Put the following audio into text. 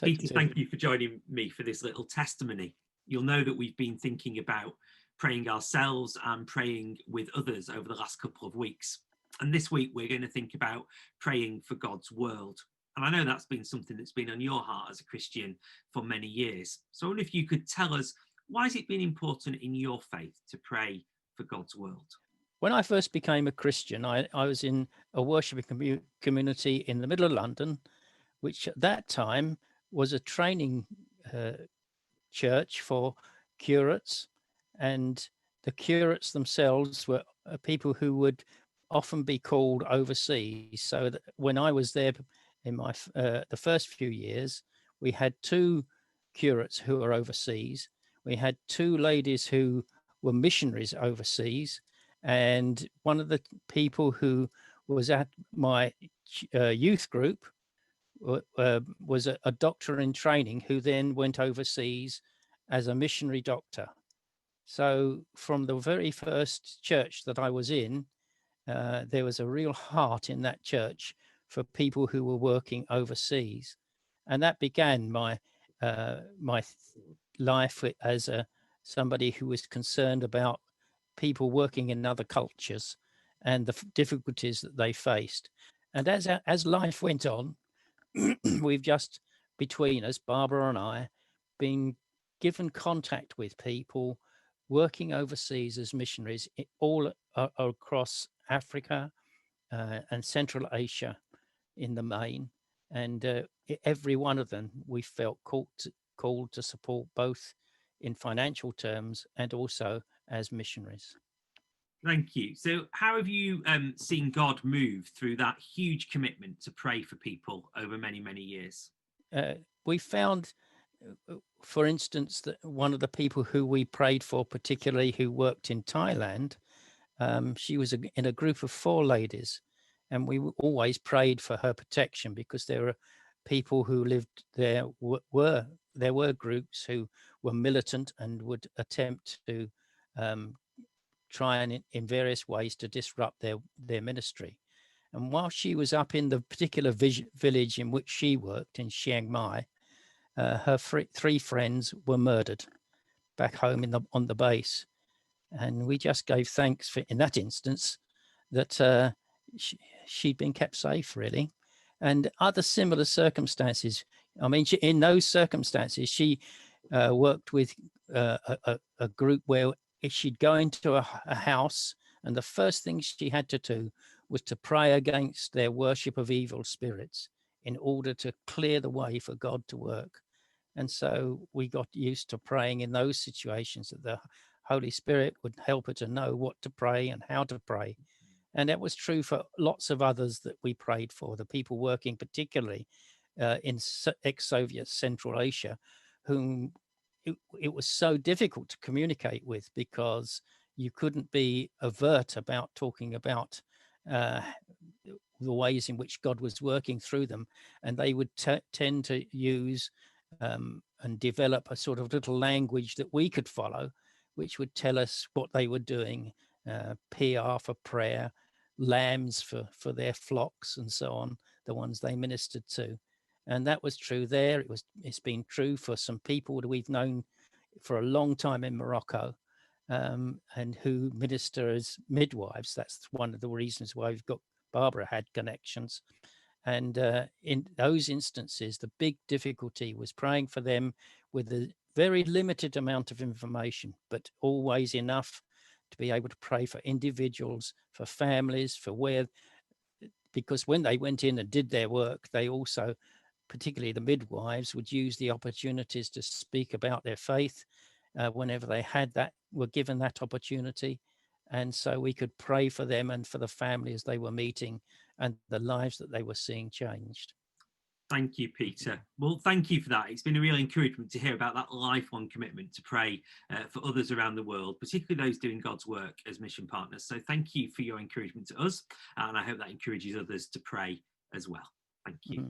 Peter, thank you for joining me for this little testimony. You'll know that we've been thinking about praying ourselves and praying with others over the last couple of weeks. And this week we're going to think about praying for God's world. And I know that's been something that's been on your heart as a Christian for many years. So I wonder if you could tell us, why has it been important in your faith to pray for God's world? When I first became a Christian, I was in a worshiping community in the middle of London, which at that time was a training church for curates, and the curates themselves were people who would often be called overseas. So that when I was there in my the first few years, we had 2 curates who were overseas. We had 2 ladies who were missionaries overseas, and one of the people who was at my youth group was a doctor in training who then went overseas as a missionary doctor. So from the very first church that I was in, there was a real heart in that church for people who were working overseas. And that began my life as somebody who was concerned about people working in other cultures and the difficulties that they faced. And as life went on, we've just, between us, Barbara and I, been given contact with people working overseas as missionaries all across Africa and Central Asia in the main. And every one of them we felt called to support, both in financial terms and also as missionaries. Thank you. So how have you seen God move through that huge commitment to pray for people over many, many years? We found, for instance, that one of the people who we prayed for, particularly who worked in Thailand, she was in a group of 4 ladies, and we always prayed for her protection, because there were people who lived there, there were groups who were militant and would attempt to try and in various ways to disrupt their ministry. And while she was up in the particular village in which she worked in Chiang Mai, her 3 friends were murdered back home on the base. And we just gave thanks for, in that instance, that she'd been kept safe, really. And other similar circumstances. I mean, in those circumstances, she worked with a group where she'd go into a house, and the first thing she had to do was to pray against their worship of evil spirits in order to clear the way for God to work. And so we got used to praying in those situations, that the Holy Spirit would help her to know what to pray and how to pray. And that was true for lots of others that we prayed for, the people working particularly in ex-Soviet Central Asia, whom it was so difficult to communicate with, because you couldn't be overt about talking about the ways in which God was working through them. And they would tend to use and develop a sort of little language that we could follow, which would tell us what they were doing, PR for prayer, lambs for their flocks, and so on, the ones they ministered to. And that was true there. It's been true for some people that we've known for a long time in Morocco, and who minister as midwives. That's one of the reasons why Barbara had connections. And in those instances, the big difficulty was praying for them with a very limited amount of information, but always enough to be able to pray for individuals, for families, because when they went in and did their work, they also, particularly the midwives, would use the opportunities to speak about their faith whenever they were given that opportunity. And so we could pray for them and for the families they were meeting and the lives that they were seeing changed. Thank you, Peter. Well, thank you for that. It's been a real encouragement to hear about that lifelong commitment to pray for others around the world, particularly those doing God's work as mission partners. So thank you for your encouragement to us, and I hope that encourages others to pray as well. Thank you. Mm-hmm.